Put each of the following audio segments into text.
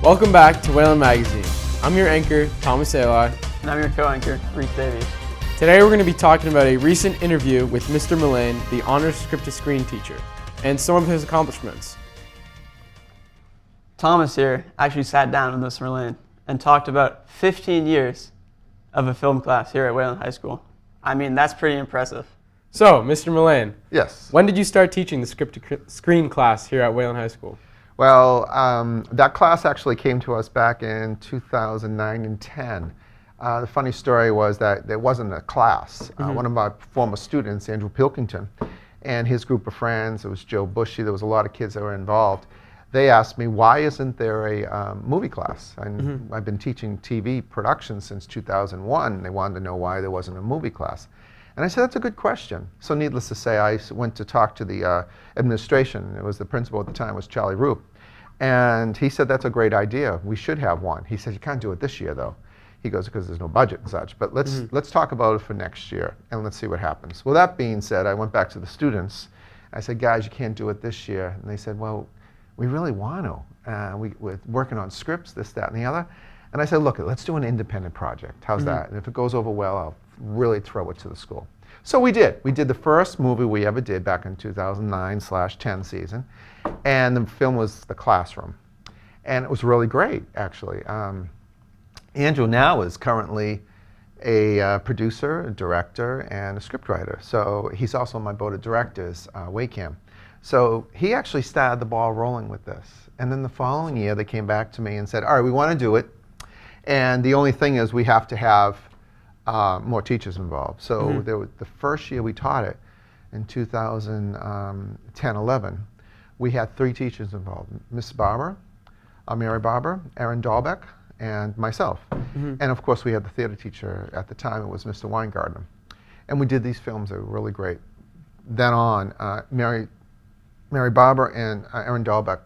Welcome back to Wayland Magazine. I'm your anchor, Thomas Eli. And I'm your co-anchor, Reese Davies. Today we're going to be talking about a recent interview with Mr. Mullane, the honors script-to-screen teacher, and some of his accomplishments. Thomas here actually sat down with Mr. Mullane and talked about 15 years of a film class here at Wayland High School. I mean, that's pretty impressive. So, Mr. Mullane. Yes. When did you start teaching the script-to-screen class here at Wayland High School? Well, that class actually came to us back in 2009 and 10. The funny story was that there wasn't a class. One of my former students, Andrew Pilkington, and his group of friends, it was Joe Bushy, there was a lot of kids that were involved. They asked me, why isn't there a movie class? And I've been teaching TV production since 2001. They wanted to know why there wasn't a movie class. And I said, that's a good question. So needless to say, I went to talk to the administration. It was the principal at the time, was Charlie Roop. And he said, that's a great idea. We should have one. He said, you can't do it this year, though. He goes, because there's no budget and such. But let's talk about it for next year, and let's see what happens. Well, that being said, I went back to the students. I said, guys, you can't do it this year. And they said, well, we really want to. We're working on scripts, this, that, and the other. And I said, look, let's do an independent project. How's that? And if it goes over well, I'll really throw it to the school. So we did. We did the first movie we ever did back in 2009/10 season. And the film was The Classroom. And it was really great, actually. Andrew now is currently a producer, a director, and a scriptwriter. So he's also on my board of directors, WACAM. So he actually started the ball rolling with this. And then the following year, they came back to me and said, all right, we want to do it. And the only thing is we have to have more teachers involved. So there was, the first year we taught it, in 2010-11, we had 3 teachers involved, Miss Barber, Mary Barber, Aaron Dahlbeck, and myself. And of course we had the theater teacher at the time, it was Mr. Weingartner. And we did these films that were really great. Then on, Mary Barber and Aaron Dahlbeck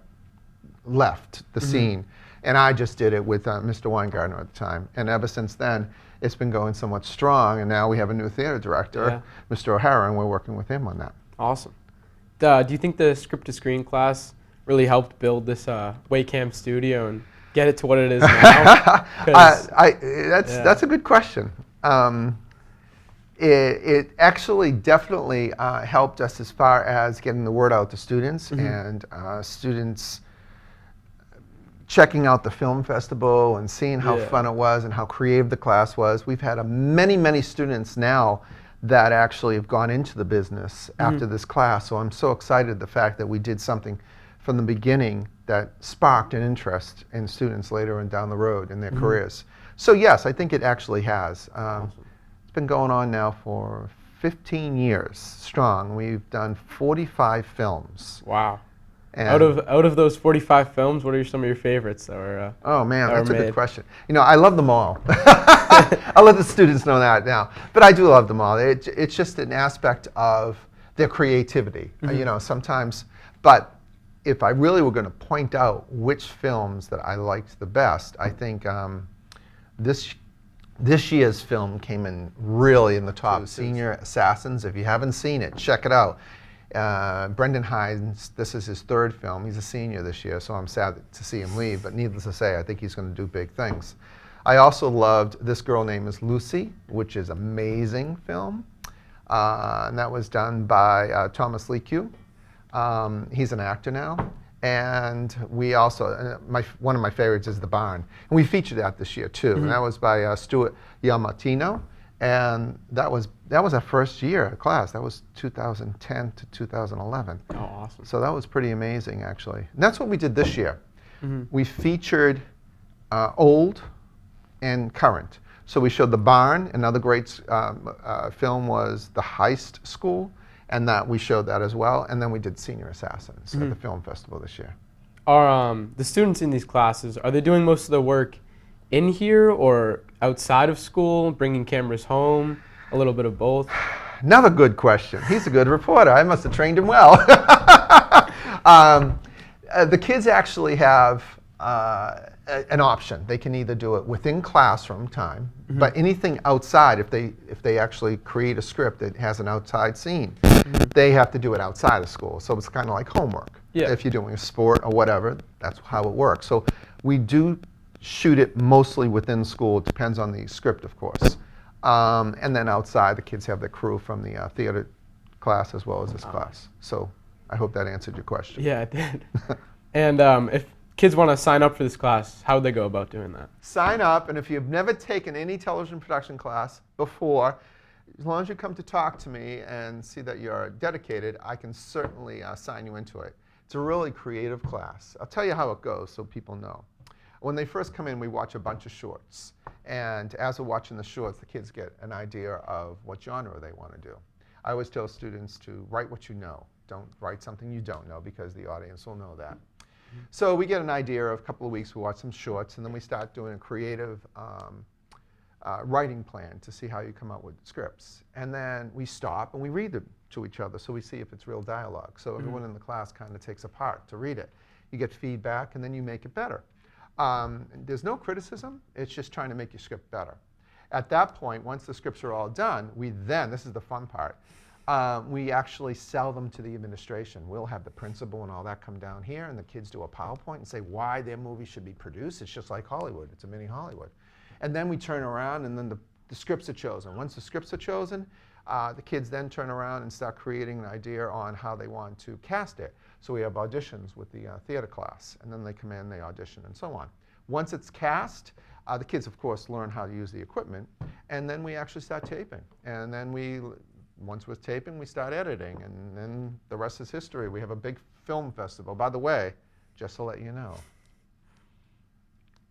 left the scene, and I just did it with Mr. Weingartner at the time. And ever since then, it's been going somewhat strong, and now we have a new theater director, Mr. O'Hara, and we're working with him on that. Awesome. Do you think the script-to-screen class really helped build this WACAM studio and get it to what it is now? That's a good question. It actually definitely helped us as far as getting the word out to students, and students checking out the film festival and seeing how fun it was and how creative the class was. We've had many students now that actually have gone into the business after this class, so I'm so excited the fact that we did something from the beginning that sparked an interest in students later and down the road in their careers. So yes, I think it actually has. It's been going on now for 15 years strong. We've done 45 films. Wow. And out of those 45 films, what are some of your favorites that were oh man, that's a good question. You know, I love them all. I'll let the students know that now. But I do love them all. It's just an aspect of their creativity. You know, sometimes, but if I really were going to point out which films that I liked the best, I think this year's film came in really in the top. Senior Assassins, if you haven't seen it, check it out. Brendan Hines, this is his 3rd film. He's a senior this year, so I'm sad to see him leave, but needless to say, I think he's going to do big things. I also loved This Girl Named is Lucy, which is an amazing film, and that was done by Thomas Lekew. He's an actor now, and we also, one of my favorites is The Barn, and we featured that this year too, and that was by Stuart Yalmartino. And that was our first year class. That was 2010 to 2011. Oh, awesome. So that was pretty amazing, actually. And that's what we did this year. We featured old and current. So we showed The Barn. Another great film was The Heist School, and that we showed that as well. And then we did Senior Assassins at the film festival this year. Are the students in these classes, are they doing most of the work in here or outside of school, bringing cameras home, a little bit of both? Another good question. He's a good reporter. I must have trained him well. The kids actually have an option. They can either do it within classroom time, but anything outside, if they actually create a script that has an outside scene, they have to do it outside of school. So it's kind of like homework. If you're doing a sport or whatever, that's how it works. So We do shoot it mostly within school. It depends on the script, of course. And then outside, the kids have the crew from the theater class as well as this class. So I hope that answered your question. Yeah, it did. And if kids want to sign up for this class, how would they go about doing that? Sign up, and if you've never taken any television production class before, as long as you come to talk to me and see that you're dedicated, I can certainly sign you into it. It's a really creative class. I'll tell you how it goes so people know. When they first come in, we watch a bunch of shorts. And as we're watching the shorts, the kids get an idea of what genre they want to do. I always tell students to write what you know. Don't write something you don't know, because the audience will know that. So we get an idea of a couple of weeks, we watch some shorts, and then we start doing a creative writing plan to see how you come up with scripts. And then we stop and we read them to each other so we see if it's real dialogue. So everyone in the class kind of takes a part to read it. You get feedback and then you make it better. There's no criticism, it's just trying to make your script better. At that point, once the scripts are all done, we then, this is the fun part, we actually sell them to the administration. We'll have the principal and all that come down here, and the kids do a PowerPoint and say why their movie should be produced. It's just like Hollywood. It's a mini Hollywood. And then we turn around, and then the scripts are chosen. Once the scripts are chosen, the kids then turn around and start creating an idea on how they want to cast it. So we have auditions with the theater class, and then they come in, they audition, and so on. Once it's cast, the kids, of course, learn how to use the equipment, and then we actually start taping. And then once we're taping, we start editing, and then the rest is history. We have a big film festival. By the way, just to let you know,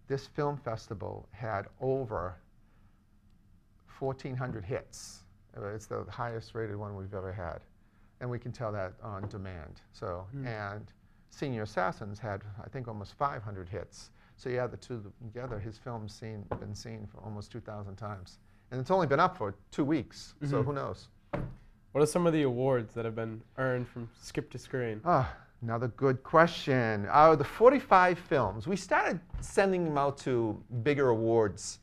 this film festival had over 1,400 hits. It's the highest rated one we've ever had. And we can tell that on demand. So, and Senior Assassins had, I think, almost 500 hits. So you add the two together, his film's been seen for almost 2,000 times. And it's only been up for 2 weeks, so who knows? What are some of the awards that have been earned from script to screen? Another good question. The 45 films, we started sending them out to bigger awards,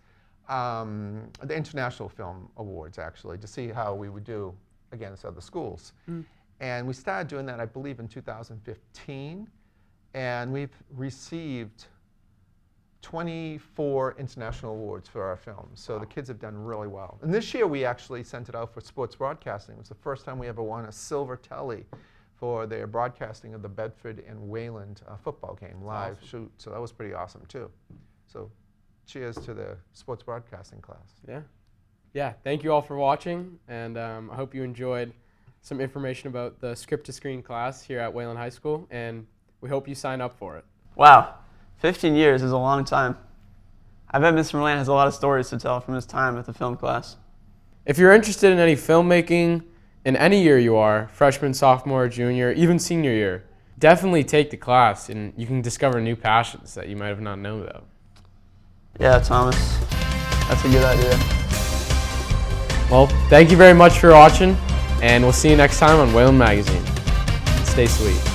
the International Film Awards, actually, to see how we would do against other schools. And we started doing that, I believe, in 2015. And we've received 24 international awards for our films. So the kids have done really well. And this year we actually sent it out for sports broadcasting. It was the first time we ever won a silver telly for their broadcasting of the Bedford and Wayland football game, live shoot. So that was pretty awesome too. So cheers to the sports broadcasting class. Yeah, thank you all for watching, and I hope you enjoyed some information about the script to screen class here at Wayland High School, and we hope you sign up for it. Wow, 15 years is a long time. I bet Mr. Mullane has a lot of stories to tell from his time at the film class. If you're interested in any filmmaking in any year you are, freshman, sophomore, junior, even senior year, definitely take the class and you can discover new passions that you might have not known about. Yeah, Thomas, that's a good idea. Well, thank you very much for watching, and we'll see you next time on Wayland Magazine. Stay sweet.